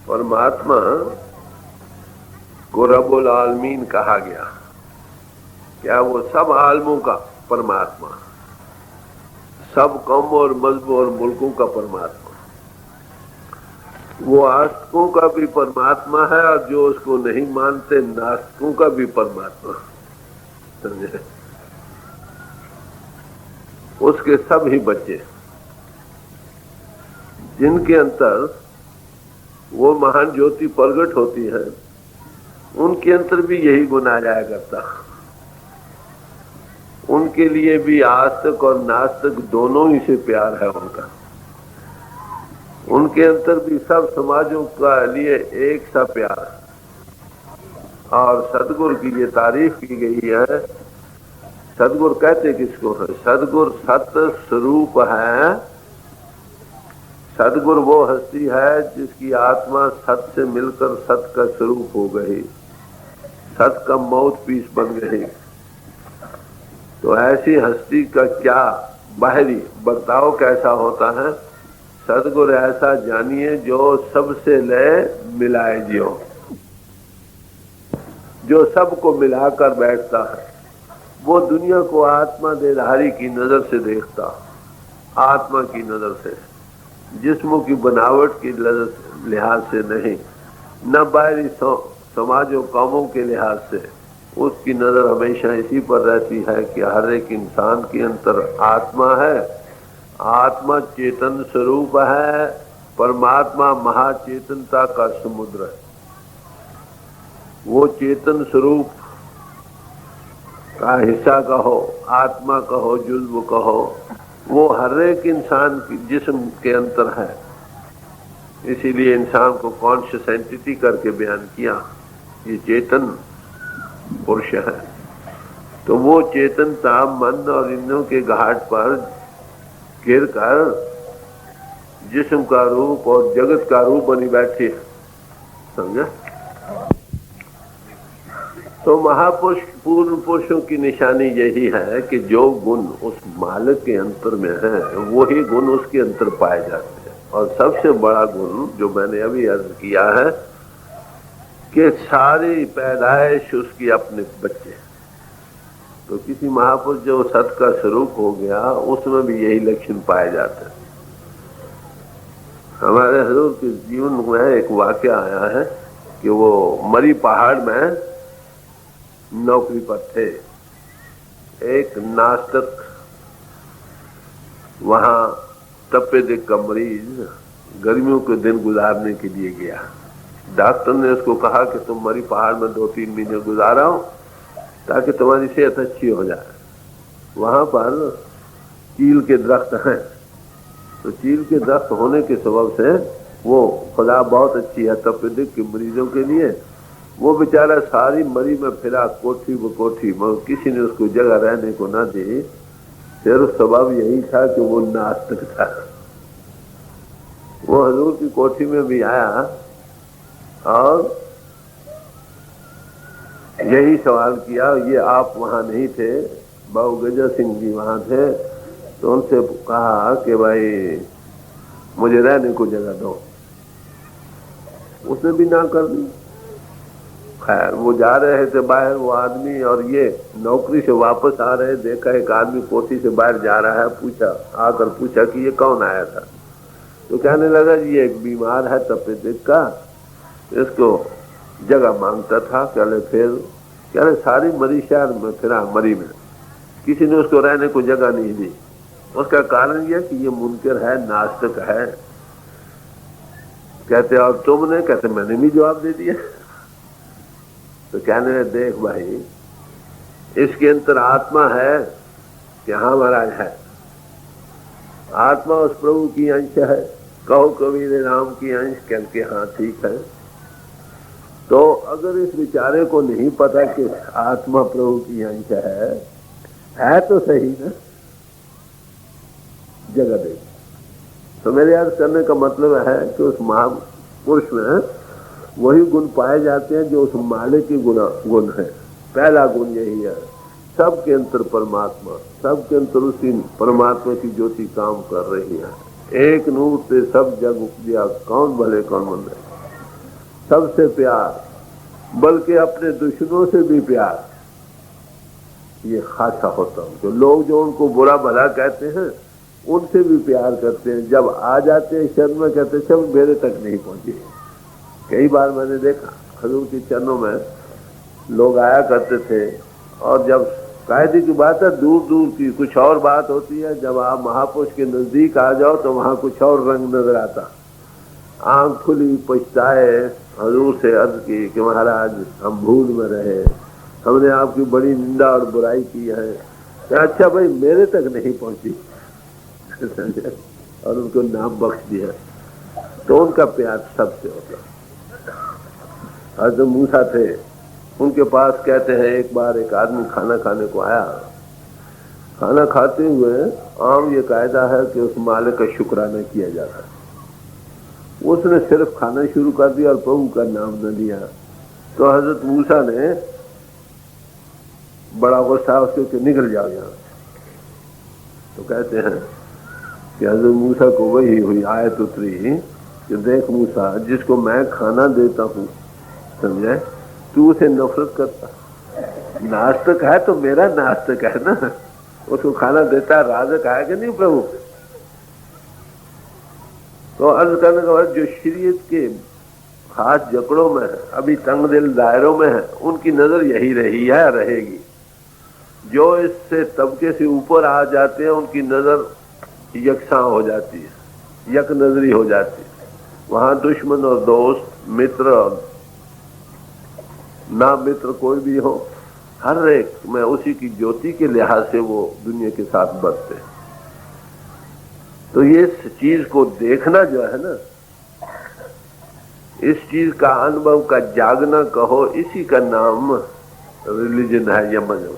परमात्मा को रब्बुल आलमीन कहा गया। क्या वो सब आलमों का परमात्मा, सब कौमों और मजहबों और मुल्कों का परमात्मा, वो आस्तिकों का भी परमात्मा है और जो उसको नहीं मानते नास्तिकों का भी परमात्मा, समझे? उसके सब ही बच्चे जिनके अंतर वो महान ज्योति प्रकट होती है, उनके अंतर भी यही गुण आ जाया करता। उनके लिए भी आस्तिक और नास्तिक दोनों ही से प्यार है उनका। उनके अंतर भी सब समाजों का लिए एक सा प्यार है। और सदगुरु की ये तारीफ की गई है। सदगुरु कहते किसको है? सदगुरु सत्य स्वरूप है। सदगुरु वो हस्ती है जिसकी आत्मा सत से मिलकर सत का स्वरूप हो गई, सत का माउथ पीस बन गई। तो ऐसी हस्ती का क्या बाहरी बर्ताव कैसा होता है? सदगुरु ऐसा जानिए जो सबसे ले मिलाए जियो, जो सबको मिलाकर बैठता है। वो दुनिया को आत्मा देधारी की नजर से देखता, आत्मा की नजर से, जिस्मों की बनावट की लिहाज से नहीं, न बाहरी समाजों कामों के लिहाज से। उसकी नजर हमेशा इसी पर रहती है कि हर एक इंसान के अंदर आत्मा है। आत्मा चेतन स्वरूप है। परमात्मा महाचेतनता का समुद्र है। वो चेतन स्वरूप का हिस्सा कहो, आत्मा कहो, जुज्व कहो, वो हर एक इंसान की जिस्म के अंदर है। इसीलिए इंसान को कॉन्शियस एंटिटी करके बयान किया, ये चेतन पुरुष है। तो वो चेतनता मन और इंद्रियों के घाट पर गिर कर जिस्म का रूप और जगत का रूप बनी बैठी है, समझा? तो महापुरुष पूर्ण पुरुषों की निशानी यही है कि जो गुण उस मालिक के अंतर में है वही गुण उसके अंतर पाए जाते हैं। और सबसे बड़ा गुण जो मैंने अभी अर्ज किया है कि सारी पैदाइश उसकी अपने बच्चे। तो किसी महापुरुष जो सत का स्वरूप हो गया उसमें भी यही लक्षण पाए जाते हैं। हमारे हजूर के जीवन में एक वाकया आया है कि वो मरी पहाड़ में नौकरी पर थे। एक नास्तिक वहां तपेदिक का मरीज गर्मियों के दिन गुजारने के लिए गया। डॉक्टर ने उसको कहा कि तुम मरी पहाड़ में 2-3 महीने गुजारो ताकि तुम्हारी सेहत अच्छी हो जाए। वहां पर चील के दरख्त हैं, तो चील के दरख्त होने के सबब से वो खुदा बहुत अच्छी है तपेदिक के मरीजों के लिए। वो बेचारा सारी मरी में फिरा कोठी व कोठी, मगर किसी ने उसको जगह रहने को ना दी। सिर्फ सबब यही था कि वो नास्तिक था। वो हजूर की कोठी में भी आया और यही सवाल किया। ये आप वहां नहीं थे, बाबू गजर सिंह जी वहां थे। तो उनसे कहा कि भाई मुझे रहने को जगह दो। उसने भी ना कर दी। खैर वो जा रहे थे बाहर, वो आदमी और ये नौकरी से वापस आ रहे, देखा एक आदमी कोठी से बाहर जा रहा है। आकर पूछा कि ये कौन आया था? तो कहने लगा जी ये एक बीमार है तपेदिक का, इसको जगह मांगता था। कहले सारी मरी शहर में फिरा, मरी में किसी ने उसको रहने को जगह नहीं दी। उसका कारण यह कि ये मुनकर है, नास्तिक है। कहते और तुमने? कहते मैंने भी जवाब दे दिया। तो कहने लगे देख भाई, इसके अंदर आत्मा है कि हाँ महाराज है। आत्मा उस प्रभु की अंश है। कहो कबीर राम की अंश, कह के हाँ ठीक है। तो अगर इस विचारे को नहीं पता कि आत्मा प्रभु की अंश है तो सही ना, जगह दे। तो मेरे याद करने का मतलब है कि उस महापुरुष में वही गुण पाए जाते हैं जो उस मालिक के गुण है। पहला गुण यही है, सबके अंतर परमात्मा, सबके अंतर उसी परमात्मा की ज्योति काम कर रही है। एक नूर से सब जग उपजिया, कौन भले कौन मंदे। सबसे प्यार, बल्कि अपने दुश्मनों से भी प्यार, ये खासा होता है। जो लोग जो उनको बुरा भला कहते हैं उनसे भी प्यार करते हैं। जब आ जाते हैं शरण में कहते सब मेरे तक नहीं पहुंचे। कई बार मैंने देखा हजूर के चरणों में लोग आया करते थे, और जब कायदे की बात है दूर दूर की कुछ और बात होती है, जब आप महापुरुष के नजदीक आ जाओ तो वहां कुछ और रंग नजर आता। आंख खुली पछताए हजूर से अर्ज की कि महाराज हम भूल में रहे, हमने आपकी बड़ी निंदा और बुराई की है। अच्छा भाई मेरे तक नहीं पहुंची और उनको नाम बख्श दिया, तो उनका प्यार सबसे होता। हजरत मूसा थे, उनके पास कहते हैं एक बार एक आदमी खाना खाने को आया। खाना खाते हुए आम ये कायदा है कि उस मालिक का शुक्राना किया जाता है। उसने सिर्फ खाना शुरू कर दिया और प्रभु का नाम न लिया, तो हजरत मूसा ने बड़ा गुस्सा उसके कि निकल जाओ यहाँ। तो कहते हैं कि हजरत मूसा को वही हुई आयत उतरी कि देख मूसा, जिसको मैं खाना देता हूँ समझे, तू उसे नफरत करता। नास्तिक है तो मेरा नास्तिक है ना, उसको खाना देता, राजक है कि नहीं प्रभु। तो अर्ज करने का बाद जो शरीयत के खास जकड़ों में है, अभी तंग दिल दायरों में है, उनकी नजर यही रही है, रहेगी। जो इससे तबके से ऊपर आ जाते हैं उनकी नजर यकसां हो जाती है, यक नजरी हो जाती है। वहां दुश्मन और दोस्त, मित्र और ना मित्र कोई भी हो, हर एक में उसी की ज्योति के लिहाज से वो दुनिया के साथ बरते। तो ये इस चीज को देखना जो है ना, इस चीज का अनुभव का जागना कहो, इसी का नाम रिलीजन है या मजहब।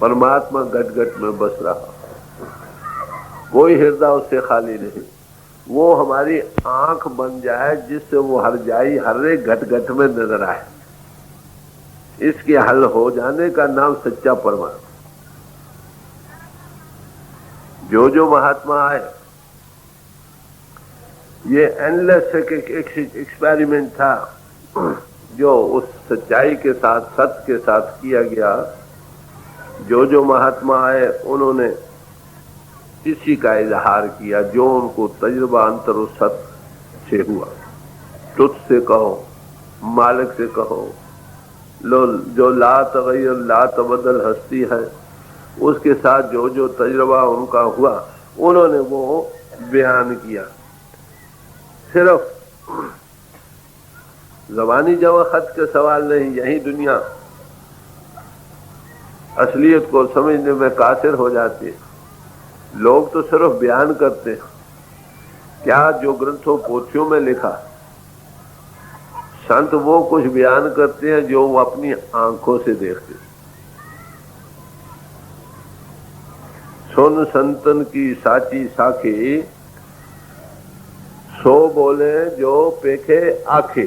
परमात्मा गट गट में बस रहा, कोई हृदय उससे खाली नहीं। वो हमारी आंख बन जाए जिससे वो हर जाई हर एक घट घट में नजर आए। इसके हल हो जाने का नाम सच्चा परमात्मा। जो जो महात्मा आए, ये एंडलेस एक्सपेरिमेंट था जो उस सच्चाई के साथ, सत्य के साथ किया गया। जो जो महात्मा आए उन्होंने इसी का इजहार किया जो उनको तजुर्बा अंतर सत्य से हुआ। तुझसे कहो, मालिक से कहो, जो ला तगय्युर ला तबदल हस्ती है, उसके साथ जो जो तजुर्बा उनका हुआ उन्होंने वो बयान किया। सिर्फ ज़बानी जवा खत के सवाल नहीं, यही दुनिया असलियत को समझने में कासिर हो जाती है। लोग तो सिर्फ बयान करते हैं, क्या जो ग्रंथों पोथियों में लिखा। संत वो कुछ बयान करते हैं जो वो अपनी आंखों से देखते। सुन संतन की साची साखी, सो बोले जो पेखे आखे।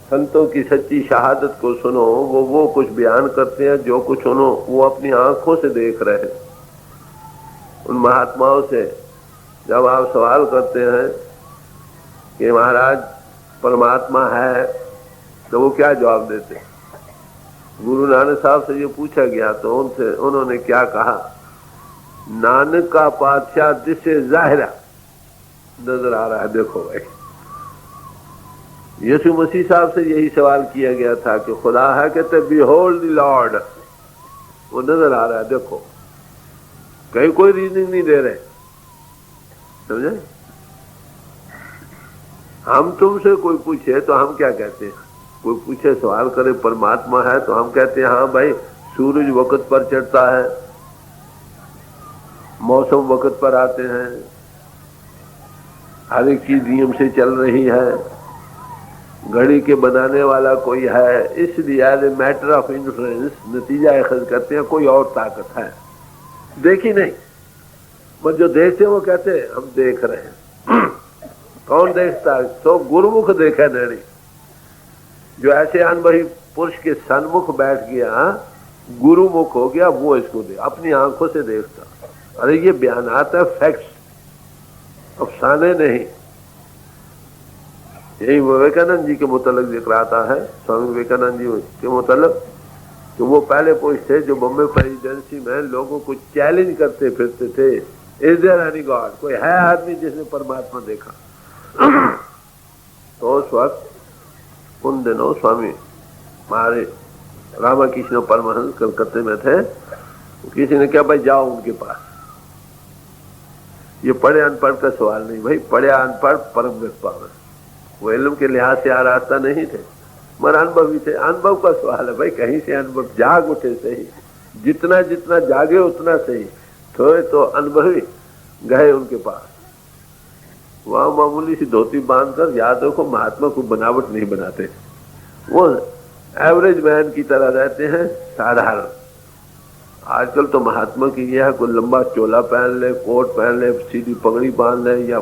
संतों की सच्ची शहादत को सुनो, वो कुछ बयान करते हैं जो कुछ वो अपनी आंखों से देख रहे हैं। उन महात्माओं से जब आप सवाल करते हैं कि महाराज परमात्मा है, तो वो क्या जवाब देते? गुरु नानक साहब से ये पूछा गया तो उन्होंने क्या कहा? नानक का पातशाह जिससे जाहिरा नजर आ रहा है। देखो भाई, यीशु मसीह साहब से यही सवाल किया गया था कि खुदा है, कहते बिहोल्ड द लॉर्ड, वो नजर आ रहा है। देखो, कहीं कोई रीजनिंग नहीं दे रहे, समझे? हम तुमसे कोई पूछे तो हम क्या कहते हैं? कोई पूछे सवाल करे परमात्मा है तो हम कहते हैं हाँ भाई, सूरज वक्त पर चढ़ता है, मौसम वक्त पर आते हैं, हर एक चीज नियम से चल रही है, घड़ी के बनाने वाला कोई है, इसलिए as a matter of influence नतीजा अखज करते हैं कोई और ताकत है। देखी नहीं, पर जो देखते हैं वो कहते हैं हम देख रहे हैं। कौन देखता है? तो गुरुमुख देखा नहीं, जो ऐसे अनुभवी पुरुष के सन्मुख बैठ गया, गुरुमुख हो गया, वो इसको अपनी आंखों से देखता। अरे ये बयानात है, फैक्ट्स, अफसाने नहीं। यही विवेकानंद जी के मुतल्लिक जिक्र आता है, स्वामी विवेकानंद जी के मुतल्लिक, कि वो पहले पुरुष थे जो बॉम्बे प्रेसिडेंसी में लोगों को चैलेंज करते फिरते थे, इज देयर एनी गॉड, कोई है आदमी जिसने परमात्मा देखा। तो उस वक्त उन दिनों स्वामी हमारे रामकृष्ण परमहंस कलकत्ते में थे। किसी ने कहा भाई जाओ उनके पास, ये पढ़े अनपढ़ का सवाल नहीं भाई, पढ़े अनपढ़ परम विद्वान, वो इल्म के लिहाज से आरास्ता नहीं थे मगर अनुभवी थे। अनुभव का सवाल है भाई, कहीं से अनुभव जाग उठे सही, जितना जितना जागे उतना सही, थोड़े तो अनुभवी गए उनके पास। वहां मामूली सी धोती बांधकर, याद रखो महात्मा को बनावट नहीं बनाते, वो एवरेज मैन की तरह रहते हैं, साधारण। आजकल तो महात्मा की यह है, कोई लंबा चोला पहन ले, कोट पहन ले, सीधी पगड़ी बांध ले या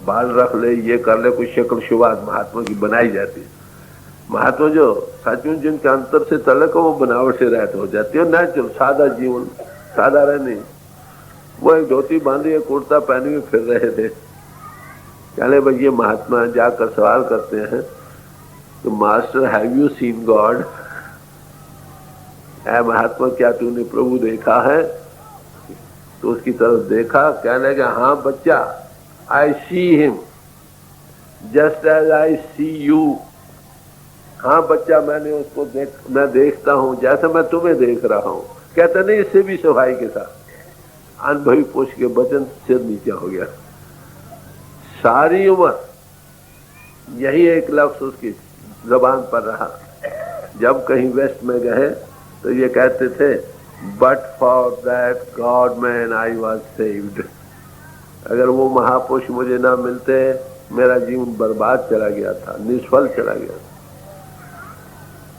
बाल रख ले, ये कर ले, कोई शक्ल शुबात महात्मा की बनाई जाती है। महात्मा जो सचमुच जिनके अंतर से तलक हो वो बनावट से रहते हो जाती है, नेचुरल सादा जीवन, सादा रहने। वो एक धोती बांधी है, कुर्ता पहने हुए फिर रहे थे। चले भाई ये महात्मा जाकर सवाल करते हैं तो master have you seen God, ऐ महात्मा क्या तूने प्रभु देखा है? तो उसकी तरफ देखा, कहने लगा हाँ बच्चा, I see him just as I see you. हाँ बच्चा, मैंने उसको मैं देखता हूँ जैसे मैं तुम्हें देख रहा हूँ। कहते नहीं, इससे भी सफाई के साथ अनुभवी पुरुष के वचन सिर नीचे हो गया। सारी उम्र यही एक लफ्ज उसकी जबान पर रहा। जब कहीं वेस्ट में गए तो ये कहते थे, but for that God man I was saved. अगर वो महापुरुष मुझे ना मिलते मेरा जीवन बर्बाद चला गया था, निष्फल चला गया था।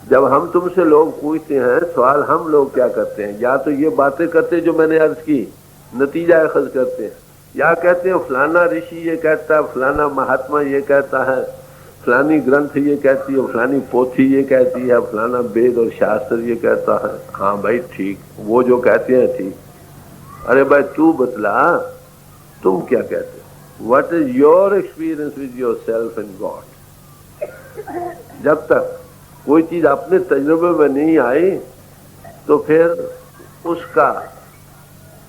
जब हम तुमसे लोग पूछते हैं सवाल, हम लोग क्या करते हैं? या तो ये बातें करते जो मैंने अर्ज की, नतीजा अखज करते हैं, या कहते हैं फलाना ऋषि ये कहता है, फलाना महात्मा ये कहता है, फलानी ग्रंथ ये कहती है, फलानी पोथी ये कहती है, फलाना वेद और शास्त्र ये कहता है। हाँ भाई ठीक, वो जो कहते हैं ठीक। अरे भाई तू बतला, तुम क्या कहते हो? What is your experience with your self and God? जब तक कोई चीज अपने तजुर्बे में नहीं आई तो फिर उसका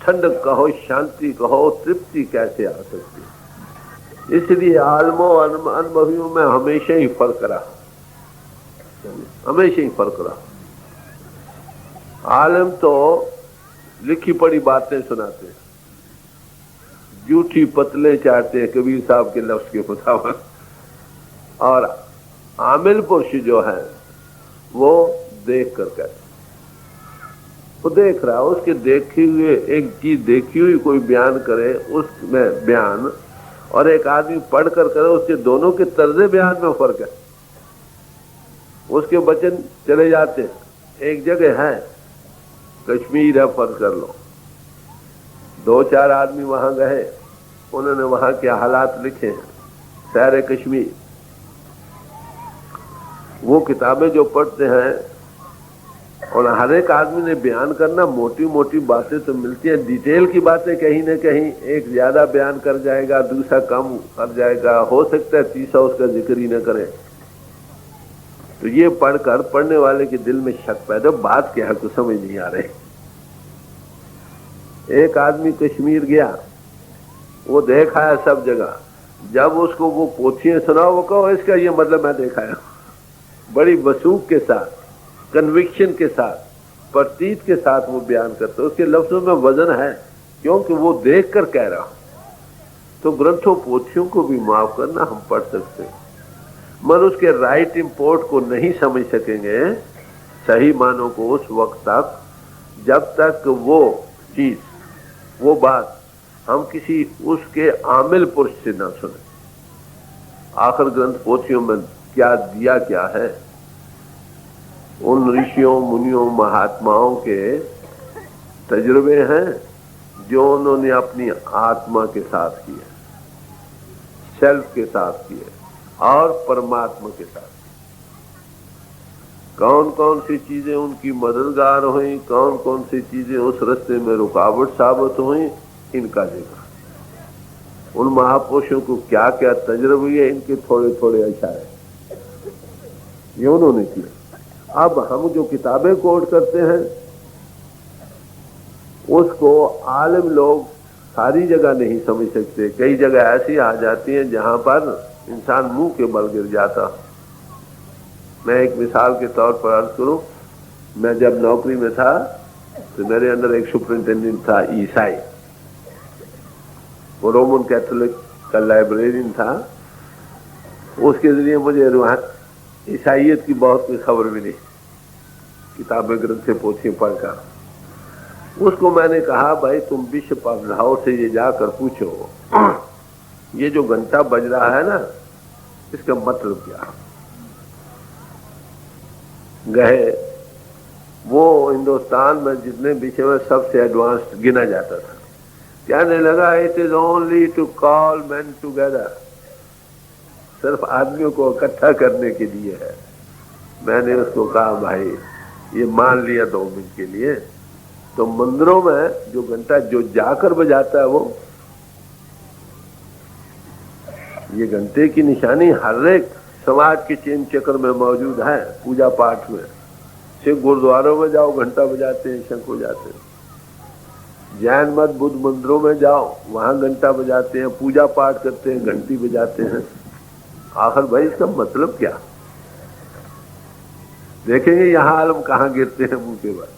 ठंडक कहो, शांति कहो, तृप्ति कैसे आ सकती है? इसलिए आलमों अनुभवियों में हमेशा ही फर्क रहा, हमेशा ही फर्क रहा। आलम तो लिखी पड़ी बातें सुनाते हैं, जूठी पतले चाहते हैं कबीर साहब के लफ्ज के मुताबिक, और आमिल पुरुष जो है वो देख कर कहते, वो देख रहा है, उसके देखे हुए एक चीज देखी हुई कोई बयान करे उसमें बयान, और एक आदमी पढ़ कर करे, उसके दोनों के तर्जे बयान में फर्क है। उसके वचन चले जाते, एक जगह है कश्मीर है, फर्ज कर लो, 2-4 आदमी वहां गए, उन्होंने वहां के हालात लिखे हैं, सैर कश्मीर। वो किताबें जो पढ़ते हैं और हर एक आदमी ने बयान करना, मोटी मोटी बातें तो मिलती हैं, डिटेल की बातें कहीं न कहीं एक ज्यादा बयान कर जाएगा, दूसरा कम कर जाएगा, हो सकता है तीसरा उसका जिक्र ही न करे। तो ये पढ़कर पढ़ने वाले के दिल में शक पैदा, बात क्या है तो समझ नहीं आ रही। एक आदमी कश्मीर गया, वो देखा है सब जगह, जब उसको वो पोथियां सुनाओ, वो कहो इसका ये मतलब मैं देखा है, बड़ी वसूख के साथ, कन्विक्शन के साथ, प्रतीत के साथ वो बयान करते, उसके लफ्जों में वजन है, क्योंकि वो देख कर कह रहा। तो ग्रंथों पोथियों को भी माफ करना, हम पढ़ सकते हैं मगर उसके राइट इंपोर्ट को नहीं समझ सकेंगे, सही मानों को उस वक्त तक जब तक वो चीज, वो बात हम किसी उसके आमिल पुरुष से ना सुने। आखिर ग्रंथ पोथियों में क्या दिया क्या है? उन ऋषियों मुनियों महात्माओं के तजुर्बे हैं जो उन्होंने अपनी आत्मा के साथ किए, सेल्फ के साथ किए और परमात्मा के साथ। कौन कौन सी चीजें उनकी मददगार हुई, कौन कौन सी चीजें उस रास्ते में रुकावट साबित हुई, इनका जिक्र। उन महापुरुषों को क्या क्या तजर्बे है, इनके थोड़े थोड़े इशारे ये उन्होंने किया। अब हम जो किताबें कोट करते हैं उसको आलिम लोग सारी जगह नहीं समझ सकते। कई जगह ऐसी आ जाती हैं जहां पर इंसान मुंह के बल गिर जाता। मैं एक मिसाल के तौर पर अर्ज करूं, मैं जब नौकरी में था तो मेरे अंदर एक सुपरिंटेंडेंट था ईसाई, वो रोमन कैथोलिक का लाइब्रेरियन था। उसके जरिए मुझे ईसाइयत की बहुत कुछ खबर मिली, किताबें ग्रंथ से पोथियां पढ़कर। उसको मैंने कहा भाई तुम बिशप ऑफ लाहौर से ये जाकर पूछो ये जो घंटा बज रहा है ना इसका मतलब क्या। गए, वो हिंदुस्तान में जितने विषय में सबसे एडवांस्ड गिना जाता था। कहने लगा it is only to call man together, सिर्फ आदमियों को इकट्ठा करने के लिए है। मैंने उसको कहा भाई ये मान लिया 2 मिनट के लिए, तो मंदिरों में जो घंटा जो जाकर बजाता है वो, ये घंटे की निशानी हर एक समाज के चेन चक्र में मौजूद है। पूजा पाठ में सिख गुरुद्वारों में जाओ घंटा बजाते हैं, शंख बजाते हैं। जैन मत बुद्ध मंदिरों में जाओ वहां घंटा बजाते हैं, पूजा पाठ करते हैं, घंटी बजाते हैं। आखिर भाई इसका मतलब क्या। देखेंगे यहाँ आलम कहाँ गिरते हैं मुंह के बाद।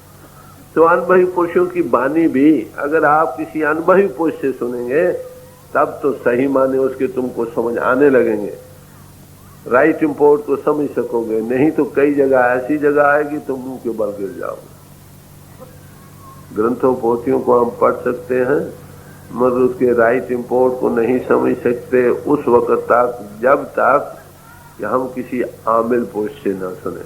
तो अनुभवी पुरुषों की बानी भी अगर आप किसी अनुभवी पुरुष से सुनेंगे तब तो सही माने उसके तुमको समझ आने लगेंगे, राइट इंपोर्ट को समझ सकोगे। नहीं तो कई जगह ऐसी जगह आएगी तो मुंह के बल गिर जाओगे। ग्रंथों पोथियों को हम पढ़ सकते हैं मगर उसके राइट इंपोर्ट को नहीं समझ सकते उस वक्त तक जब तक कि हम किसी आमिल पुरुष से न सुने।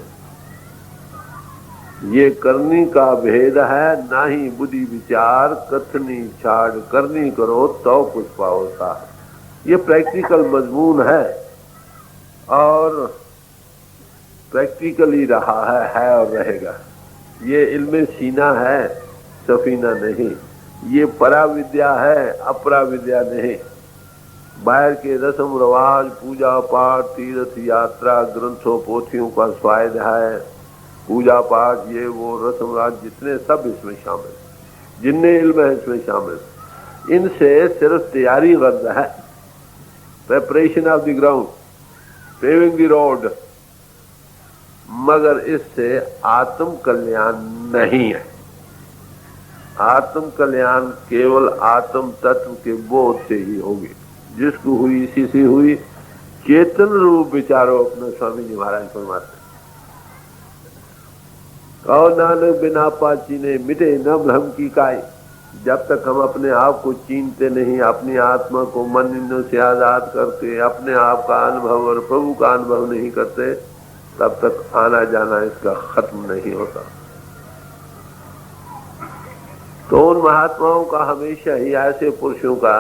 ये करनी का भेद है ना ही बुद्धि विचार, कथनी छाड़ करनी करो तो कुछ पाओ सार। ये प्रैक्टिकल मजमून है और प्रैक्टिकली रहा है और रहेगा। ये इल्म सीना है, सफीना नहीं। ये परा विद्या है, अपरा विद्या नहीं। बाहर के रस्म रवाज, पूजा पाठ, तीर्थ यात्रा, ग्रंथों पोथियों का स्वाद है, पूजा पाठ, ये वो रस्म राज जितने सब इसमें शामिल, जितने इल्म है इसमें शामिल। इनसे सिर्फ तैयारी गर्द है, preparation of the ground, paving the road, मगर इससे आत्म कल्याण नहीं है। आत्म कल्याण केवल आत्म तत्व के बोध से ही होगी। जिसको हुई इसी से हुई, चेतन रूप विचारो अपने स्वामी जी महाराज फरमाते। कहो नानक बिना पाची ने मिटे न भ्रम की काई। जब तक हम अपने आप को चीनते नहीं, अपनी आत्मा को मन इंद्रियों से आजाद करके अपने आप का अनुभव और प्रभु का अनुभव नहीं करते, तब तक आना जाना इसका खत्म नहीं होता। तो उन महात्माओं का हमेशा ही, ऐसे पुरुषों का,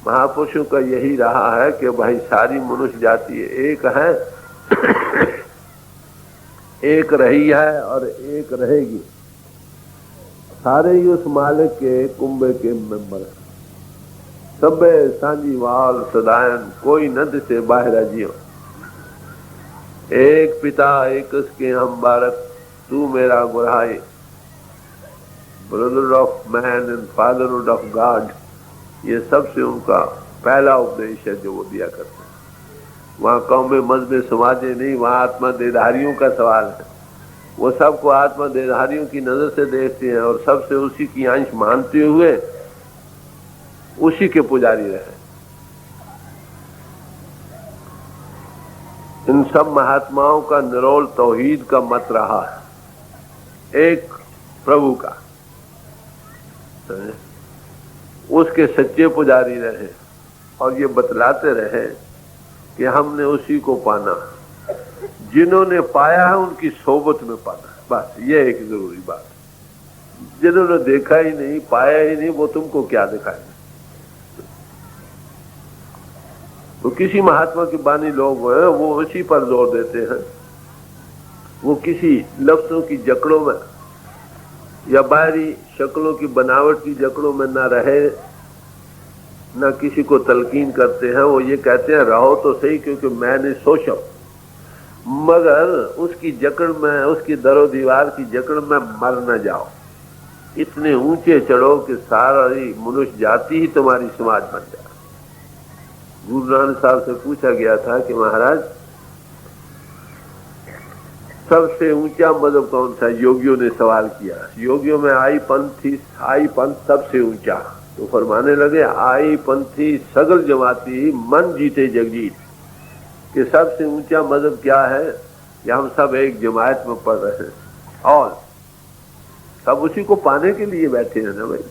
महापुरुषों का यही रहा है कि भाई सारी मनुष्य जाति एक है, एक रही है और एक रहेगी। सारे ही उस मालिक के कुंभे के मेंबर, सबे सांझीवाल सदायन, कोई नद से बाहर जियो। एक पिता एक उसके हम बारक, तू मेरा गुरहाई, brother of man and fatherhood of God. ये सबसे उनका पहला उपदेश है जो वो दिया करते हैं। वहाँ कौमे मजहब समाजे नहीं, वहाँ आत्मा देहधारियों का सवाल है। वो सबको आत्मा देहधारियों की नजर से देखते हैं और सबसे उसी की अंश मानते हुए उसी के पुजारी रहे। इन सब महात्माओं का निरोल तौहीद का मत रहा है, एक प्रभु का, उसके सच्चे पुजारी रहे और ये बतलाते रहे कि हमने उसी को पाना, जिन्होंने पाया है उनकी सोबत में पाना। बस ये एक जरूरी बात। जिन्होंने देखा ही नहीं, पाया ही नहीं, वो तुमको क्या दिखाएंगे। तो किसी महात्मा की बानी लोग हैं वो उसी पर जोर देते हैं। वो किसी लफ्जों की जकड़ों में या बाहरी शक्लों की बनावट की जकड़ों में न रहे, न किसी को तलकीन करते हैं। वो ये कहते हैं रहो तो सही, क्योंकि मैंने सोचा, मगर उसकी जकड़ में, उसकी दरो दीवार की जकड़ में मर न जाओ। इतने ऊंचे चढ़ो कि सारी मनुष्य जाति ही तुम्हारी समाज बन जाए। गुरु नानक साहब से पूछा गया था कि महाराज सबसे ऊंचा मजहब कौन सा? योगियों ने सवाल किया। योगियों में आई पंथ सबसे ऊंचा। तो फरमाने लगे आई पंथी सगल जमाती मन जीते जगजीत, कि सबसे ऊंचा मजहब क्या है कि हम सब एक जमात में पढ़ रहे हैं और सब उसी को पाने के लिए बैठे हैं ना भाई।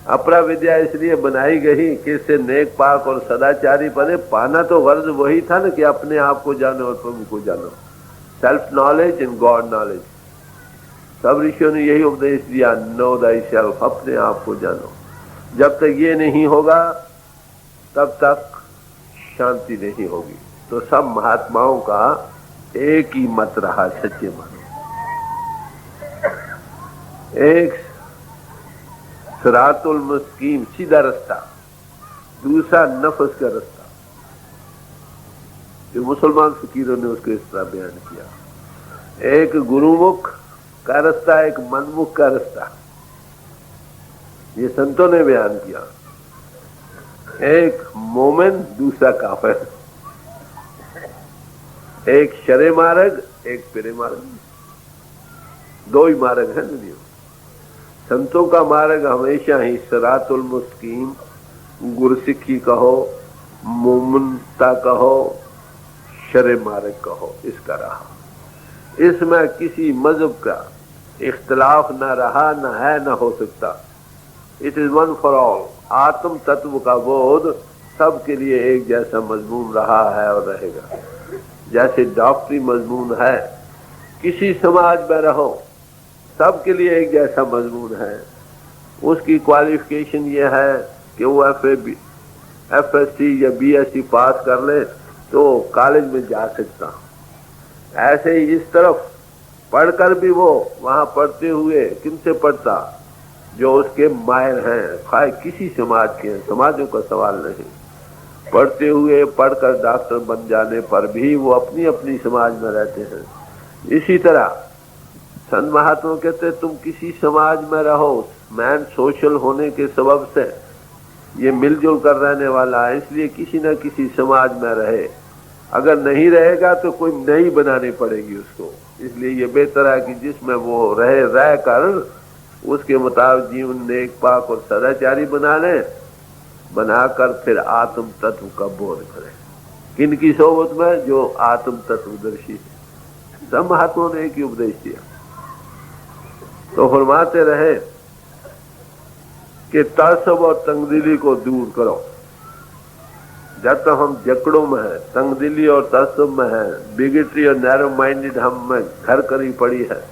अपरा विद्या इसलिए बनाई गई कि इससे नेक पाक और सदाचारी बने। पाना तो वर्ज वही था ना कि अपने आप को जानो और प्रभु को जानो, self knowledge and God knowledge. सब ऋषियों ने यही उपदेश दिया, नो दाई सेल्फ, अपने आप को जानो। जब तक ये नहीं होगा तब तक शांति नहीं होगी। तो सब महात्माओं का एक ही मत रहा, सच्चे मानो। एक सिरातुल मुस्तकीम, सीधा रास्ता, दूसरा नफ्स का रास्ता। जो मुसलमान फकीरों ने उसको इस तरह बयान किया, एक गुरुमुख का रास्ता, एक मनमुख का रास्ता, ये संतों ने बयान किया। एक मोमिन, दूसरा काफिर, एक शरे मार्ग, एक पिरे मार्ग, दो ही मार्ग है दुनिया। संतों का मार्ग हमेशा ही सिरातुल मुस्तकीम, गुरसिक्खी कहो, मोमिनता कहो, शरे मार्ग कहो, इसका रहा। इसमें किसी मजहब का इख्तिलाफ न रहा, न है, न हो सकता। It is one for all. आत्म तत्व का बोध सबके लिए एक जैसा मजमून रहा है और रहेगा। जैसे डॉक्टरी मजमून है, किसी समाज में रहो सबके लिए एक जैसा मजमून है। उसकी क्वालिफिकेशन ये है कि वो FSC या BSc पास कर ले तो कॉलेज में जा सकता। ऐसे ही इस तरफ पढ़कर भी वो वहां पढ़ते हुए किनसे पढ़ता? जो उसके माहिर हैं, खाए किसी समाज के हैं, समाजों का सवाल नहीं। पढ़ते हुए पढ़कर डॉक्टर बन जाने पर भी वो अपनी अपनी समाज में रहते हैं। इसी तरह संत महात्मा कहते तुम किसी समाज में रहो, मैन सोशल होने के सबब से ये मिलजुल कर रहने वाला है, इसलिए किसी न किसी समाज में रहे। अगर नहीं रहेगा तो कोई नई बनानी पड़ेगी उसको। इसलिए ये बेहतर है कि जिसमें वो रहे, रह कर उसके मुताबिक जीवन नेक पाक और सदाचारी बना ले, बनाकर फिर आत्म तत्व का बोध करे। किनकी सोबत में? जो आत्म तत्वदर्शी है। सब महात्माओं ने एक ही उपदेश दिया। तो फरमाते रहे कि तासब और तंगदिली को दूर करो। जब तक हम जकड़ों में है, तंगदिली और तासब में है, बिगेटरी और नैरो माइंडेड हम में घर करी पड़ी है,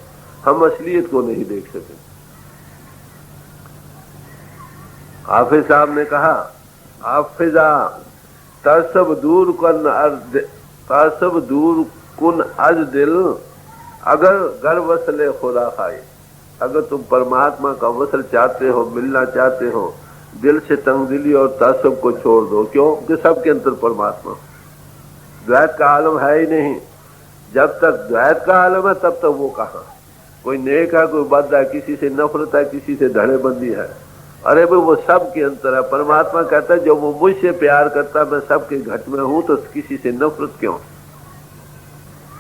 हम असलियत को नहीं देख सके। हाफिज साहब ने कहा, हाफिजा तासब दूर कुन अज दिल, अगर घर वसले खुदा खाए। अगर तुम परमात्मा का वसल चाहते हो, मिलना चाहते हो, दिल से तंगदिली और तासब को छोड़ दो। क्यों? कि सबके अंदर परमात्मा, द्वैत का आलम है ही नहीं। जब तक द्वैत का आलम है तब तक वो कहाँ? कोई नेक है, कोई बद है, किसी से नफरत है, किसी से धड़ेबंदी है। अरे भाई वो सब के अंतर है। परमात्मा कहता है जो वो मुझसे प्यार करता, मैं सबके घट में हूं, तो किसी से नफरत क्यों?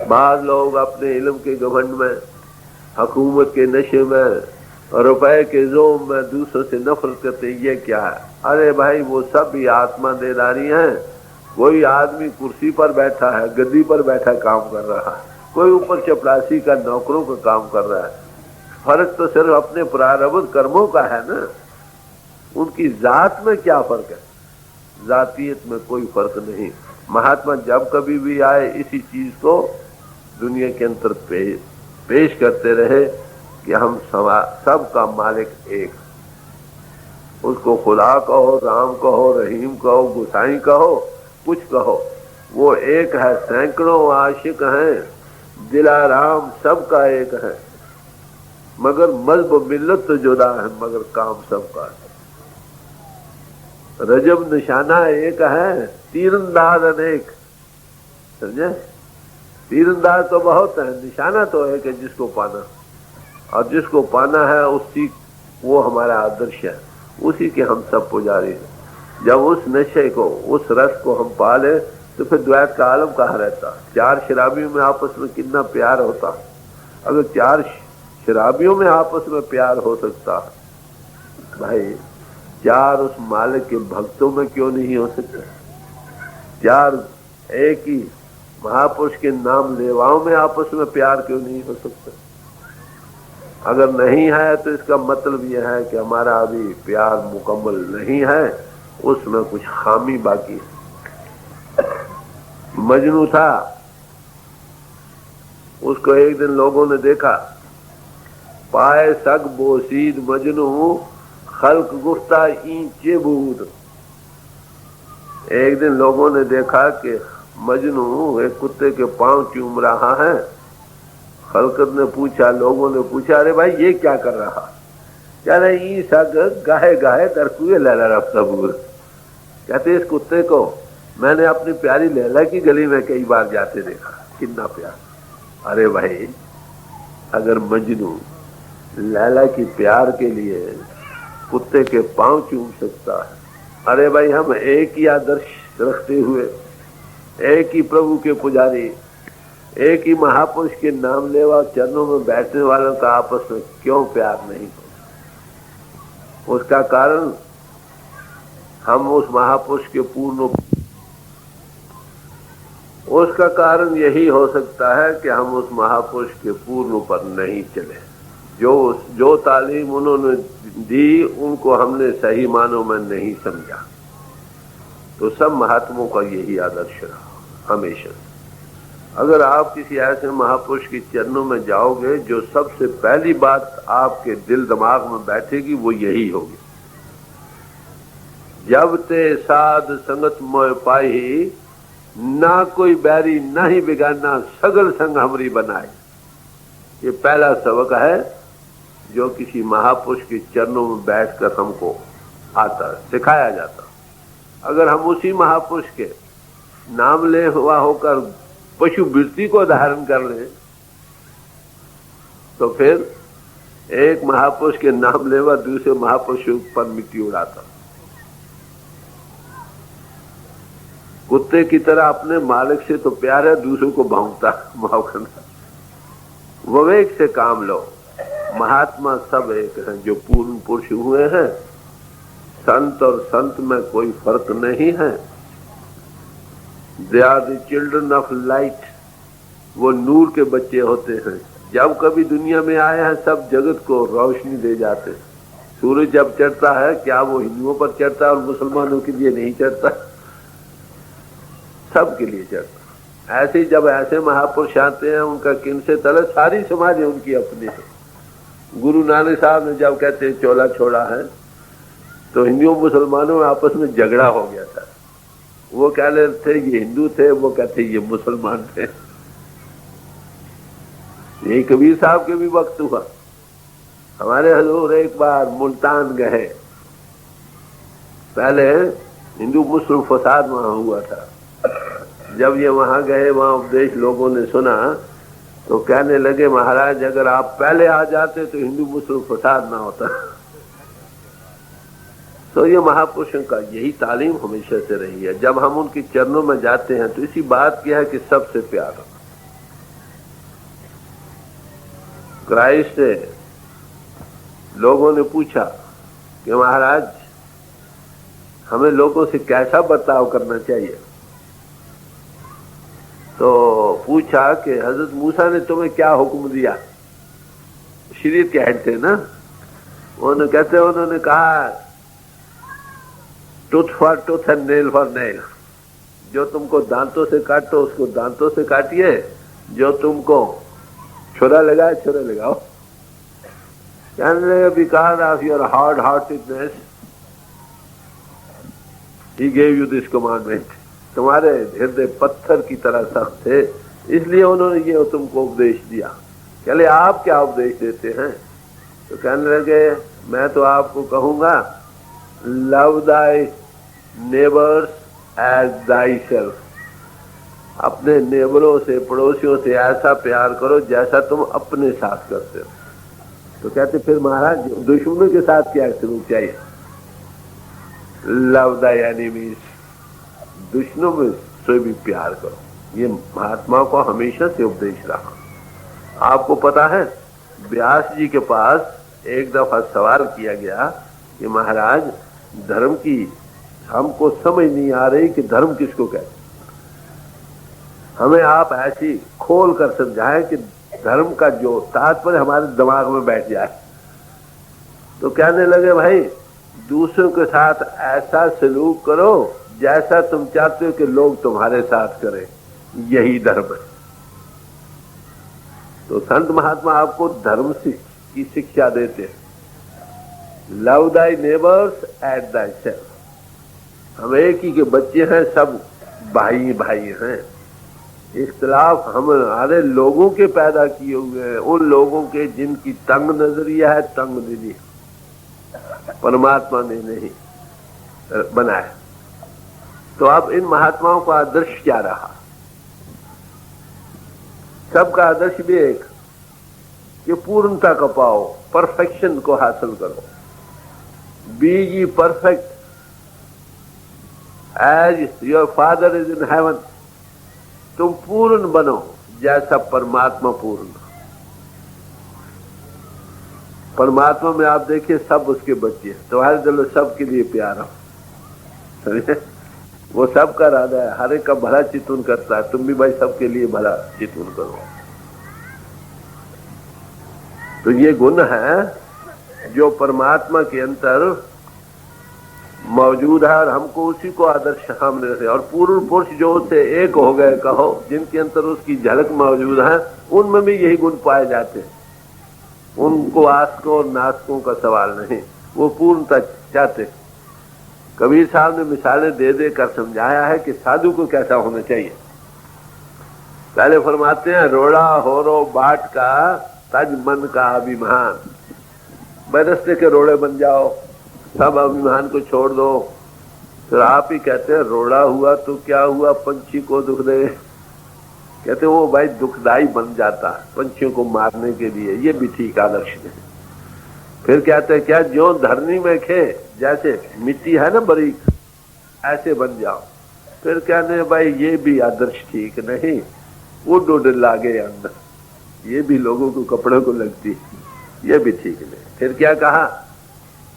बाद लोग अपने इल्म के घमंड में, हुकूमत के नशे में, रुपए के जोम में दूसरों से नफरत करते। ये क्या है? अरे भाई वो सब भी आत्मा देदारी है। कोई आदमी कुर्सी पर बैठा है, गद्दी पर बैठा काम कर रहा है, कोई ऊपर चपरासी का नौकरों का काम कर रहा है। फर्क तो सिर्फ अपने प्रारब्ध कर्मों का है ना। उनकी जात में क्या फर्क है? जातीयत में कोई फर्क नहीं। महात्मा जब कभी भी आए इसी चीज को दुनिया के अंदर पेश करते रहे कि हम सबका मालिक एक। उसको खुदा कहो, राम कहो, रहीम कहो, गुसाई कहो, कुछ कहो, वो एक है। सैकड़ों आशिक हैं, दिलाराम सबका एक है, मगर मजहब मिल्लत तो जुदा है, मगर काम सबका है। रजब निशाना एक है, तीरंदाज अनेक। समझे? तीरंदाज तो बहुत है, निशाना तो एक है जिसको पाना, और जिसको पाना है उसी, वो हमारा आदर्श है, उसी के हम सब पुजारी हैं। जब उस नशे को, उस रस को हम पाले तो फिर द्वैत का आलम कहाँ रहता। चार शराबियों में आपस में कितना प्यार होता। अगर चार शराबियों में आपस में प्यार हो सकता भाई, चार उस मालिक के भक्तों में क्यों नहीं हो सकता? चार एक ही महापुरुष के नाम लेवाओं में आपस में प्यार क्यों नहीं हो सकता? अगर नहीं है तो इसका मतलब यह है कि हमारा अभी प्यार मुकम्मल नहीं है, उसमें कुछ खामी बाकी है। मजनू था, उसको एक दिन लोगों ने देखा, पाए सग बोसीद मजनू खल्क गुफ्ता ईंचे बूद। एक दिन लोगों ने देखा कि मजनू एक कुत्ते के पांव चूम रहा है। खलकत ने पूछा, लोगों ने पूछा, अरे भाई ये क्या कर रहा? कह रहे ई सग गाहे गाहे दरकुए लैला रफ्ता बूर। कहते इस कुत्ते को मैंने अपनी प्यारी लैला की गली में कई बार जाते देखा, कितना प्यार। अरे भाई, अगर मजनू लैला की प्यार के लिए कुत्ते के पांव चूम सकता है, अरे भाई हम एक ही आदर्श रखते हुए, एक ही प्रभु के पुजारी, एक ही महापुरुष के नाम लेवा चरणों में बैठने वालों का आपस में क्यों प्यार नहीं हो? उसका कारण हम उस महापुरुष के पूर्ण, उसका कारण यही हो सकता है कि हम उस महापुरुष के पूर्ण पर नहीं चले। जो तालीम उन्होंने दी उनको हमने सही मानों में नहीं समझा। तो सब महात्माओं का यही आदर्श रहा हमेशा। अगर आप किसी ऐसे महापुरुष के चरणों में जाओगे, जो सबसे पहली बात आपके दिल दिमाग में बैठेगी वो यही होगी, जब ते साध संगत मोह पाई, ना कोई बैरी ना ही बिगाना, सगल संग हमरी बनाए। ये पहला सबक है जो किसी महापुरुष के चरणों में बैठकर हमको आता, सिखाया जाता। अगर हम उसी महापुरुष के नाम ले हुआ होकर पशु वृत्ति को धारण कर ले, तो फिर एक महापुरुष के नाम लेवा दूसरे महापुरुष पर मिट्टी उड़ाता। कुत्ते की तरह अपने मालिक से तो प्यार है, दूसरों को भौंकता भौंकना। विवेक से काम लो। महात्मा सब एक हैं जो पूर्ण पुरुष हुए हैं। संत और संत में कोई फर्क नहीं है। They are the children of light. वो नूर के बच्चे होते हैं। जब कभी दुनिया में आए हैं सब जगत को रोशनी दे जाते हैं। सूरज जब चढ़ता है, क्या वो हिंदुओं पर चढ़ता है और मुसलमानों के लिए नहीं चढ़ता? सबके लिए चढ़ता। ऐसे ही जब ऐसे महापुरुष आते हैं, उनका किन से तले सारी समाज है उनकी अपनी है। गुरु नानक साहब ने जब कहते हैं चोला छोड़ा है, तो हिंदुओं मुसलमानों में आपस में झगड़ा हो गया था। वो कह रहे थे ये हिंदू थे, वो कहते ये मुसलमान थे। यही कबीर साहब के भी वक्त हुआ। हमारे हजूर एक बार मुल्तान गए। पहले हिंदू मुस्लिम फसाद वहां हुआ था। जब ये वहां गए, वहां उपदेश लोगों ने सुना, तो कहने लगे महाराज अगर आप पहले आ जाते तो हिंदू मुस्लिम फसाद ना होता। तो ये महापुरुषों का यही तालीम हमेशा से रही है। जब हम उनके चरणों में जाते हैं तो इसी बात की है कि सबसे प्यार। क्राइस्ट से लोगों ने पूछा कि महाराज हमें लोगों से कैसा बर्ताव करना चाहिए? तो पूछा कि हजरत मूसा ने तुम्हें क्या हुक्म दिया? शरीयत के हेड थे ना। उन्होंने कहा tooth for tooth and nail for nail. जो तुमको दांतों से काटो उसको दांतों से काटिए, जो तुमको छुरा लगाए छुरा लगाओ। Because of your hard heartedness he gave you this commandment. तुम्हारे हृदय पत्थर की तरह सख्त थे, इसलिए उन्होंने ये तुमको उपदेश दिया। चले आप क्या उपदेश देते हैं? तो कहने लगे मैं तो आपको कहूंगा love thy neighbours as thy self, अपने नेबरों से, पड़ोसियों से ऐसा प्यार करो जैसा तुम अपने साथ करते हो। तो कहते फिर महाराज दुश्मनों के साथ क्या सलूक चाहिए? लव द एनिमीज, दुश्मनों से भी प्यार करो। ये महात्माओं को हमेशा से उपदेश रहा। आपको पता है व्यास जी के पास एक दफा सवाल किया गया कि महाराज धर्म की हमको समझ नहीं आ रही कि धर्म किसको कहते, हमें आप ऐसी खोल कर समझाएं कि धर्म का जो तात्पर्य हमारे दिमाग में बैठ जाए। तो कहने लगे भाई दूसरों के साथ ऐसा सलूक करो जैसा तुम चाहते हो कि लोग तुम्हारे साथ करें, यही धर्म है। तो संत महात्मा आपको धर्म की शिक्षा देते हैं। Love thy neighbours at thy self. हम एक ही के बच्चे हैं, सब भाई भाई हैं। इख्तिलाफ हमारे लोगों के पैदा किए हुए हैं, उन लोगों के जिनकी तंग नजरिया है, तंग दिली है, परमात्मा ने नहीं बनाया। तो अब इन महात्माओं का आदर्श क्या रहा? सबका आदर्श भी एक कि पूर्णता को पाओ, परफेक्शन को हासिल करो। Be ye perfect as your father is in heaven। तुम पूर्ण बनो जैसा परमात्मा पूर्ण। परमात्मा में आप देखिए सब उसके बच्चे हैं, तुम्हारे दिल में सबके लिए प्यार हो, समझे? वो सबका राधा है, हर एक का भला चितवन करता है। तुम भी भाई सबके लिए भला चितवन करो। तो ये गुण है जो परमात्मा के अंतर मौजूद है और हमको उसी को आदर्श सामने रखे। और पूर्ण पुरुष जो उससे एक हो गए कहो, जिनके अंतर उसकी झलक मौजूद है, उनमें भी यही गुण पाए जाते हैं। उनको आस्कों और नास्कों का सवाल नहीं, वो पूर्णता चाहते। कबीर साहब ने मिसालें दे दे कर समझाया है कि साधु को कैसा होना चाहिए। पहले फरमाते हैं रोड़ा होरो बाट का तज मन का अभिमान। बरसते के रोड़े बन जाओ, सब अभिमान को छोड़ दो। फिर आप ही कहते हैं रोड़ा हुआ तो क्या हुआ, पंछी को दुख दे। कहते वो भाई दुखदाई बन जाता पंछियों को मारने के लिए, ये भी ठीक आदर्श नहीं। फिर कहते हैं क्या जो धरनी में खे, जैसे मिट्टी है ना बारीक, ऐसे बन जाओ। फिर कहते भाई ये भी आदर्श ठीक नहीं, वो डोड लागे अंदर, ये भी लोगों को कपड़ों को लगती है, ये भी ठीक नहीं। फिर क्या कहा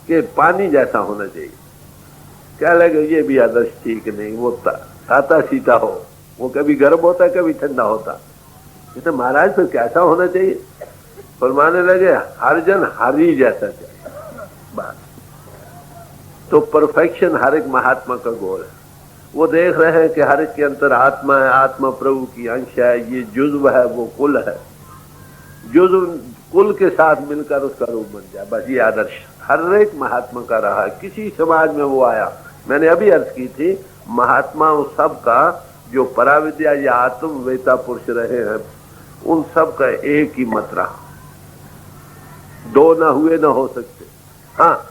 कि पानी जैसा होना चाहिए, क्या लगे ये भी आदर्श ठीक नहीं, वो ताता सीता हो, वो कभी गर्म होता है कभी ठंडा होता। तो महाराज फिर कैसा होना चाहिए? फरमाने लगे हर जन हरी जैसा चाहिए, बस। तो परफेक्शन हर एक महात्मा का गोल है। वो देख रहे हैं कि हर एक के अंतर आत्मा है, आत्मा प्रभु की अंश है, ये जुज्व है, वो कुल है। जुज्व कुल के साथ मिलकर उसका रूप बन जाए, बस ये आदर्श हर एक महात्मा का रहा है। किसी समाज में वो आया, मैंने अभी अर्ज की थी, महात्मा उस सब का जो पराविद्या या आत्मवेता पुरुष रहे हैं, उन सब का एक ही मत रहा, दो न हुए न हो सकते। हाँ,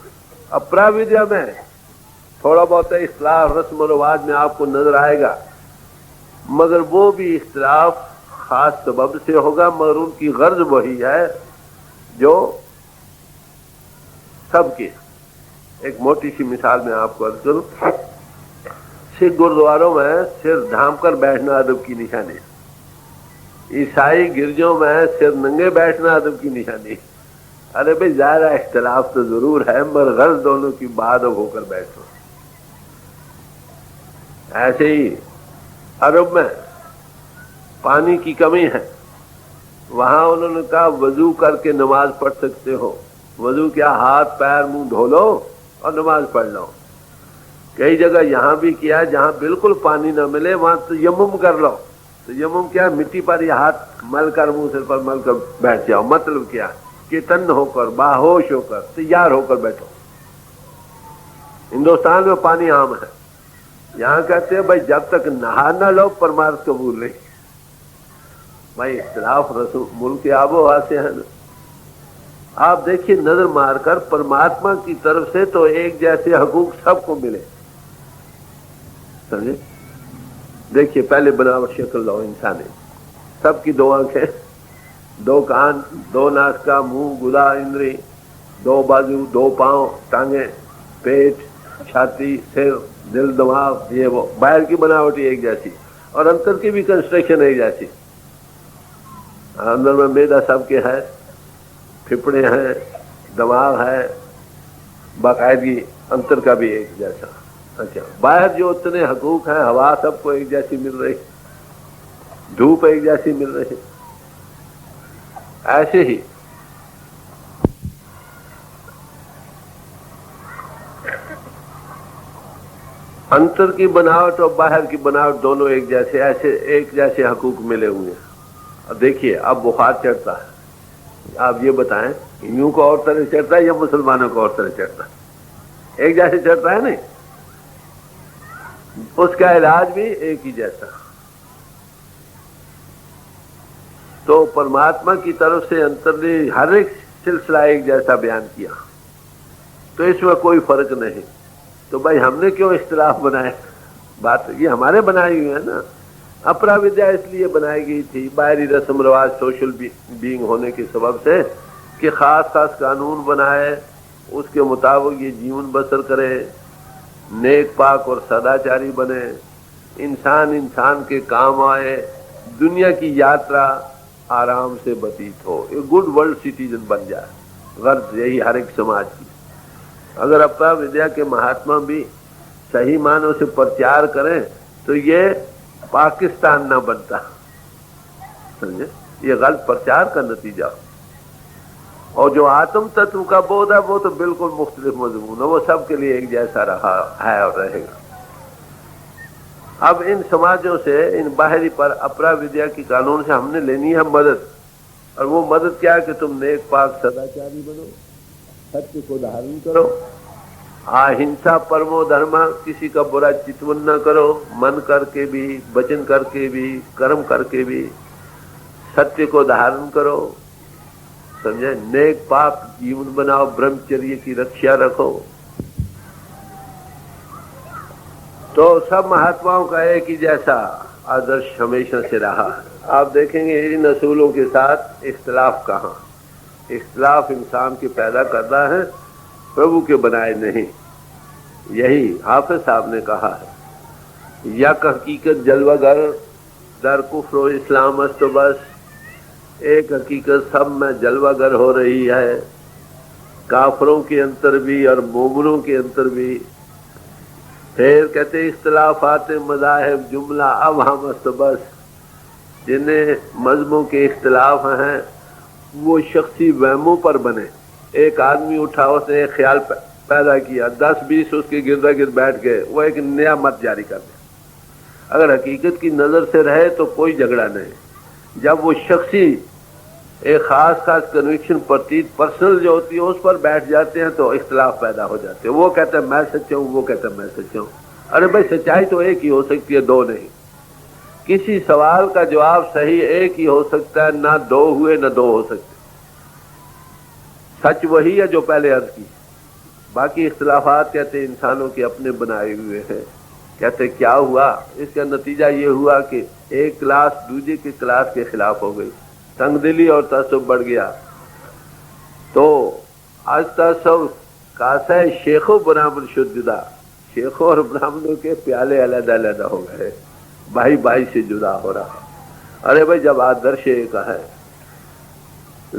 अपराविद्या में थोड़ा बहुत इख्तिलाफ रस्म और रिवाज में आपको नजर आएगा, मगर वो भी इख्तिलाफ खास सबब से होगा, मगर उनकी गर्ज वही है जो सबकी। एक मोटी सी मिसाल में आपको अर्ज करूं, सिख गुरुद्वारों में सिर ढांप कर बैठना अदब की निशानी, ईसाई गिरजों में सिर नंगे बैठना अदब की निशानी। अरे भाई ज़्यादा इख्तिलाफ तो जरूर है, मगर गर्ज दोनों की बादब होकर बैठो। ऐसे ही अरब में पानी की कमी है, वहां उन्होंने कहा वजू करके नमाज पढ़ सकते हो। वजू क्या, हाथ पैर मुंह धो लो और नमाज पढ़ लो। कई जगह यहां भी किया, जहां बिल्कुल पानी न मिले वहां तो यमुम कर लो। तो यमुम क्या, मिट्टी पर ये हाथ मल कर, मुंह सिर पर मल कर बैठ जाओ। मतलब क्या कि तन्न होकर, बाहोश होकर, तैयार होकर बैठो। हिंदुस्तान में पानी आम है, यहां कहते हैं भाई जब तक नहा ना लो परमार्थ कबूल नहीं। भाई इख्तिलाफ रसूल मुल्क के आबो हवा से है ना। आप देखिए नजर मारकर, परमात्मा की तरफ से तो एक जैसे हकूक सबको मिले, समझे? देखिए पहले बनावट शक्ल लो इंसान है, सबकी दो आंखें, दो कान, दो नाक, मुंह, गुदा, इंद्री, दो बाजू, दो पांव, टांगे, पेट, छाती, सिर, दिल, दिमाग, ये वो बाहर की बनावट एक जैसी और अंदर की भी कंस्ट्रक्शन एक जैसी। अंदर में मैदा सबके है, फिपड़े हैं, दिमाग है, बाकायदगी अंतर का भी एक जैसा। अच्छा, बाहर जो उतने हकूक हैं, हवा सबको एक जैसी मिल रही, धूप एक जैसी मिल रही, ऐसे ही अंतर की बनावट और बाहर की बनावट दोनों एक जैसे, ऐसे एक जैसे हकूक मिले हुए हैं। और देखिए अब बुखार चढ़ता है, आप ये बताएं हिंदुओं को और तरह चढ़ता है या मुसलमानों को और तरह चढ़ता है? एक जैसे चढ़ता है नहीं, उसका इलाज भी एक ही जैसा। तो परमात्मा की तरफ से अंतर ने हर एक सिलसिला एक जैसा बयान किया, तो इसमें कोई फर्क नहीं। तो भाई हमने क्यों इख्तिलाफ बनाए? बात ये हमारे बनाई हुई है ना। अपरा विद्या इसलिए बनाई गई थी बाहरी रस्म रिवाज, सोशल बीइंग होने के सबब से, कि खास खास कानून बनाए, उसके मुताबिक ये जीवन बसर करे, नेक पाक और सदाचारी बने, इंसान इंसान के काम आए, दुनिया की यात्रा आराम से व्यतीत हो, एक गुड वर्ल्ड सिटीजन बन जाए। गर्ज यही हर एक समाज की। अगर अपरा विद्या के महात्मा भी सही मानों से प्रचार करें तो ये पाकिस्तान ना बनता, समझे? ये गलत प्रचार का नतीजा। और जो आत्म तत्व का बोध है वो तो बिल्कुल मुख्तलिफ मजमून है, वो सबके लिए एक जैसा रहा है और रहेगा। अब इन समाजों से, इन बाहरी पर अपरा विद्या की कानून से हमने लेनी है मदद। और वो मदद क्या है कि तुम नेक पाक सदाचारी बनो, सत्य को धारण करो, अहिंसा परमो धर्म, किसी का बुरा चितवन न करो, मन करके भी, वचन करके भी, कर्म करके भी सत्य को धारण करो, समझे? नेक पाक जीवन बनाओ, ब्रह्मचर्य की रक्षा रखो। तो सब महात्माओं का एक ही जैसा आदर्श हमेशा से रहा। आप देखेंगे इन असूलों के साथ इख्तिलाफ कहाँ? इख्तिलाफ इंसान के पैदा करना है, प्रभु के बनाए नहीं। यही हाफिज साहब ने कहा है, यक हकीकत जलवागर दर कुफ्र इस्लाम अस्त, बस एक हकीकत सब में जलवागर हो रही है, काफरों के अंतर भी और मोमिनों के अंतर भी। फिर कहते इख्तिलाफात मज़ाहिब जुमला अब हम अस्त, बस जिन्हें मजहबों के इख्तिलाफ हैं वो शख्सी वहमों पर बने। एक आदमी उठा, उसने एक ख्याल पैदा किया, 10-20 उसके गिरदा गिर्द बैठ गए, वो एक नया मत जारी कर दिया। अगर हकीकत की नजर से रहे तो कोई झगड़ा नहीं। जब वो शख्सी एक खास खास कन्विक्शन प्रतीत पर्सनल जो होती है उस पर बैठ जाते हैं तो इख्तिलाफ पैदा हो जाते हैं। वो कहता है मैं सच्चा हूं, वो कहता है मैं सच्चा हूं। अरे भाई सच्चाई तो एक ही हो सकती है, दो नहीं। किसी सवाल का जवाब सही एक ही हो सकता है, ना दो हुए ना दो हो सकते। सच वही है जो पहले अर्ज की। बाकी इख्तिलाफात कहते इंसानों के अपने बनाए हुए हैं। कहते क्या हुआ? इसका नतीजा ये हुआ कि एक क्लास दूसरे की क्लास के खिलाफ हो गई, तंगदिली और तसब बढ़ गया। तो आज तसब कासा शेखों ब्राह्मण शुद्धा, शेखों और ब्राह्मणों के प्याले अलग अलग हो गए, भाई भाई से जुदा हो रहा। अरे भाई जब आदर्श एक है,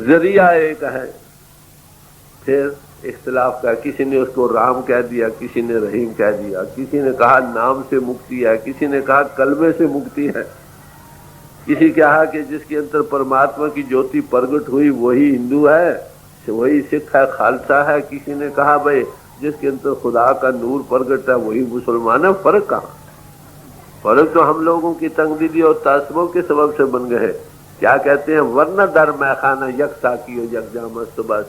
जरिया एक है, फिर इख्तिलाफ का, किसी ने उसको राम कह दिया, किसी ने रहीम कह दिया, किसी ने कहा नाम से मुक्ति है, किसी ने कहा कलमे से मुक्ति है, किसी कहा कि जिसके अंदर परमात्मा की ज्योति प्रगट हुई वही हिंदू है, वही सिख है, खालसा है। किसी ने कहा भाई जिसके अंदर खुदा का नूर प्रगट है वही मुसलमान है। फर्क कहाँ? फर्क तो हम लोगों की तंगदिली और तासबों के सबब से बन गए। क्या कहते हैं, वरना दर मैखाना यक साकी हो यक जामस्त, बस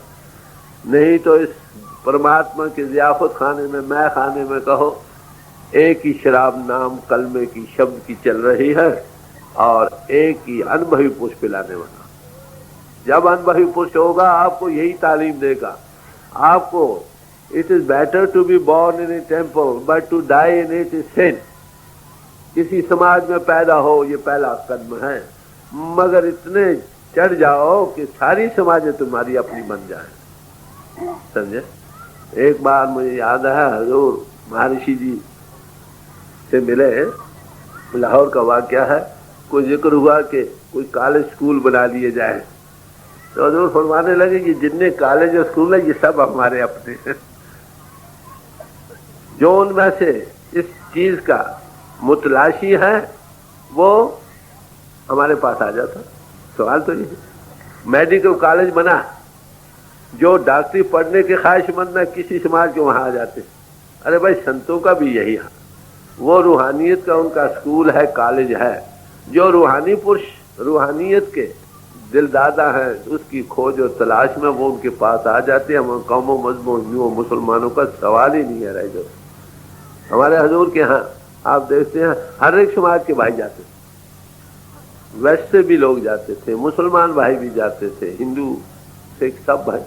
नहीं तो इस परमात्मा के ज़ियाफत खाने में, मैं खाने में कहो, एक ही शराब नाम कलमे की शब्द की चल रही है और एक ही अनुभवी पुष्प पिलाने वाला। जब अनुभवी पुष्प होगा आपको यही तालीम देगा आपको, it is better to be born in a temple but to die in it is sin. किसी समाज में पैदा हो ये पहला कदम है, मगर इतने चढ़ जाओ कि सारी समाजें तुम्हारी अपनी बन जाए। समझे? एक बार मुझे याद है, हजूर महर्षि जी से मिले, लाहौर का वाकया है, कोई जिक्र हुआ कि कोई कॉलेज स्कूल बना लिए जाए, तो हजूर फरमाने लगे कि जितने कॉलेज और स्कूल है ये सब हमारे अपने हैं। जो उनमें से इस चीज का मुतलाशी है वो हमारे पास आ जाता। सवाल तो ये, मेडिकल कॉलेज बना, जो डॉक्टरी पढ़ने के ख्वाहिशमंद है किसी समाज के वहां आ जाते। अरे भाई संतों का भी यही है, वो रूहानियत का उनका स्कूल है, कॉलेज है। जो रूहानी पुरुष रूहानियत के दिलदादा हैं उसकी खोज और तलाश में वो उनके पास आ जाते हैं। हम कौमों मजहबों हिंदुओं मुसलमानों का सवाल ही नहीं है रह जो। हमारे हजूर के यहाँ आप देखते हैं हर एक समाज के भाई जाते थे, वेस्ट से भी लोग जाते थे, मुसलमान भाई भी जाते थे, हिंदू सिख सब भाई।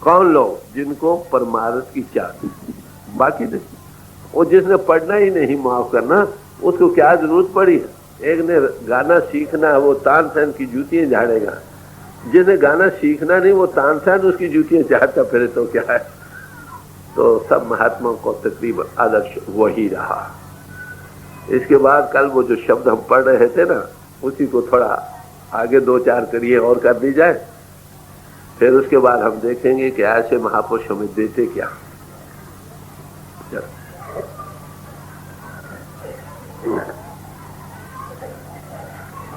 कौन लोग? जिनको परमारथ की चाह थी, बाकी नहीं। और जिसने पढ़ना ही नहीं, माफ करना, उसको क्या जरूरत पड़ी है? एक ने गाना सीखना है, वो तानसेन की जूतियां झाड़ेगा। जिसने गाना सीखना नहीं वो तानसेन उसकी जूतियां झाड़ता फिरे तो क्या है? तो सब महात्माओं को तकरीबन आदर्श वही रहा। इसके बाद कल वो जो शब्द हम पढ़ रहे थे ना, उसी को थोड़ा आगे दो चार करिए और कर दी जाए, फिर उसके बाद हम देखेंगे कि ऐसे महापुरुष हमें देते क्या।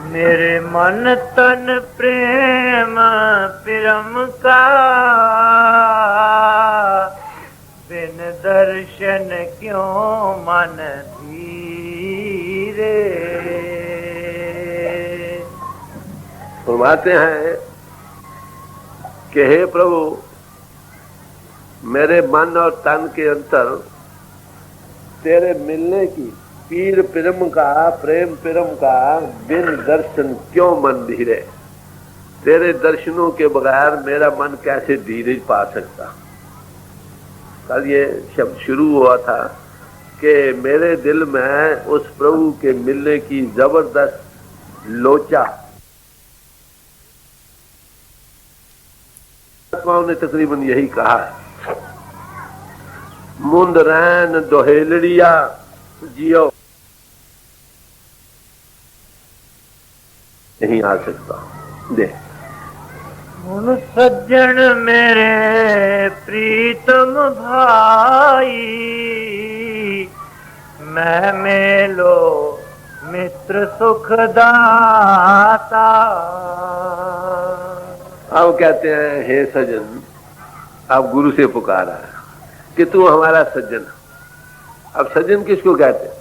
मेरे मन तन प्रेम प्रेम का, बिन दर्शन क्यों मन धीरे। फरमाते हैं कि हे प्रभु, मेरे मन और तन के अंतर तेरे मिलने की पीर प्रेम का, प्रेम प्रेम का, बिन दर्शन क्यों मन धीरे। तेरे दर्शनों के बगैर मेरा मन कैसे धीरज पा सकता। कल ये शब्द शुरू हुआ था कि मेरे दिल में उस प्रभु के मिलने की जबरदस्त लोचा। आत्माओं ने तकरीबन यही कहा है, मुंद रैन दोहेलड़िया जियो नहीं आ सकता। दे मुन सज्जन मेरे प्रीतम भाई, मैं मेलो मित्र सुख दाता। अब कहते हैं हे सज्जन, अब गुरु से पुकारा है कि तू हमारा सज्जन। अब सज्जन किसको कहते हैं?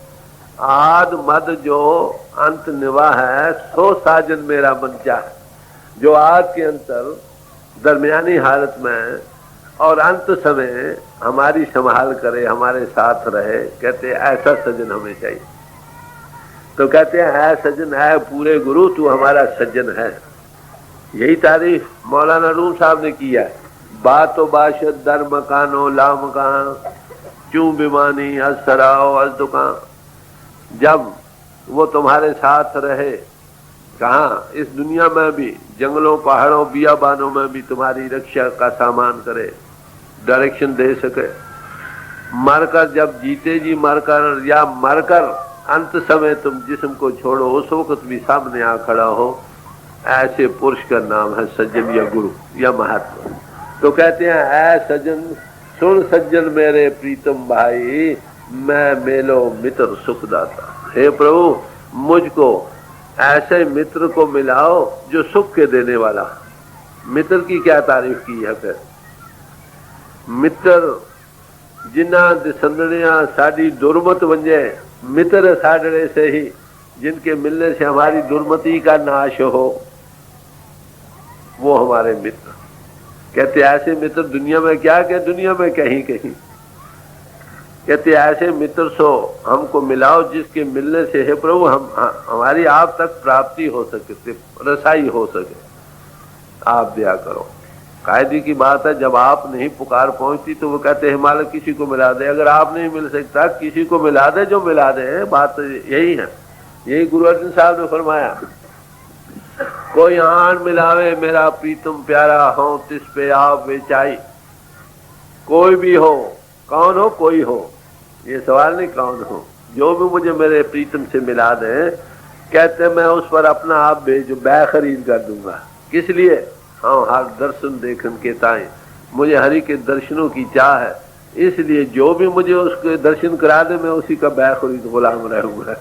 आद मद जो अंत निवाह है, सो साजन मेरा मन चाहे। जो आद के अंतर दरमियानी हालत में और अंत समय हमारी संभाल करे, हमारे साथ रहे, कहते ऐसा सज्जन हमें चाहिए। तो कहते हैं है सज्जन है पूरे गुरु, तू हमारा सज्जन है। यही तारीफ मौलाना रूम साहब ने किया है। बातो बाशद दर मकानो ला मकान, चूं बिमानी अज सराओ अज दुकान। जब वो तुम्हारे साथ रहे, कहाँ इस दुनिया में भी, जंगलों पहाड़ों बियाबानों में भी तुम्हारी रक्षा का सामान करे, डायरेक्शन दे सके। मरकर जब जीते जी मरकर या मरकर अंत समय तुम जिस्म को छोड़ो, उस वक्त भी सामने आ खड़ा हो, ऐसे पुरुष का नाम है सज्जन या गुरु या महात्मा। तो कहते हैं ऐ सज्जन सुन सज्जन मेरे प्रीतम भाई, मैं मेलो मित्र सुखदाता। हे प्रभु, मुझको ऐसे मित्र को मिलाओ जो सुख के देने वाला। मित्र की क्या तारीफ की है फिर? मित्र जिन्ना दिसंदड़ियां साड़ी दुर्मत बन जाए, मित्र साड़े से ही जिनके मिलने से हमारी दुर्मति का नाश हो, वो हमारे मित्र। कहते ऐसे मित्र दुनिया में क्या, क्या दुनिया में कहीं कहीं। कहते ऐसे मित्र सो हमको मिलाओ जिसके मिलने से हे प्रभु हमारी आप तक प्राप्ति हो सके, रसाई हो सके। आप दया करो। कायदे की बात है, जब आप नहीं पुकार पहुंचती तो वो कहते हैं मालिक किसी को मिला दे। अगर आप नहीं मिल सकता किसी को मिला दे, जो मिला दे। बात तो यही है, यही गुरु अर्जन साहब ने फरमाया, कोई आन मिलावे मेरा प्रीतम प्यारा हो, तिस पे आप बेचाई। कोई भी हो, कौन हो, कोई हो, ये सवाल नहीं कौन हो, जो भी मुझे मेरे प्रीतम से मिला दे, कहते मैं उस पर अपना आप बेचो बै खरीद कर दूंगा। किस लिए? हाँ, हर दर्शन देखन के ताए, मुझे हरि के दर्शनों की चाह है, इसलिए जो भी मुझे उसके दर्शन करा दे मैं उसी का बै खरीद गुलाम रहूंगा।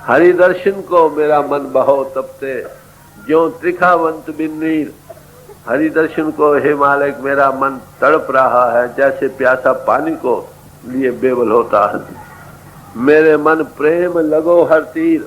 हरि दर्शन को मेरा मन बहो तपते, ज्यों त्रिखावंत बिन नीर। हरि दर्शन को हे मालिक मेरा मन तड़प रहा है, जैसे प्यासा पानी को लिए बेवल होता है। मेरे मन प्रेम लगो हर तीर,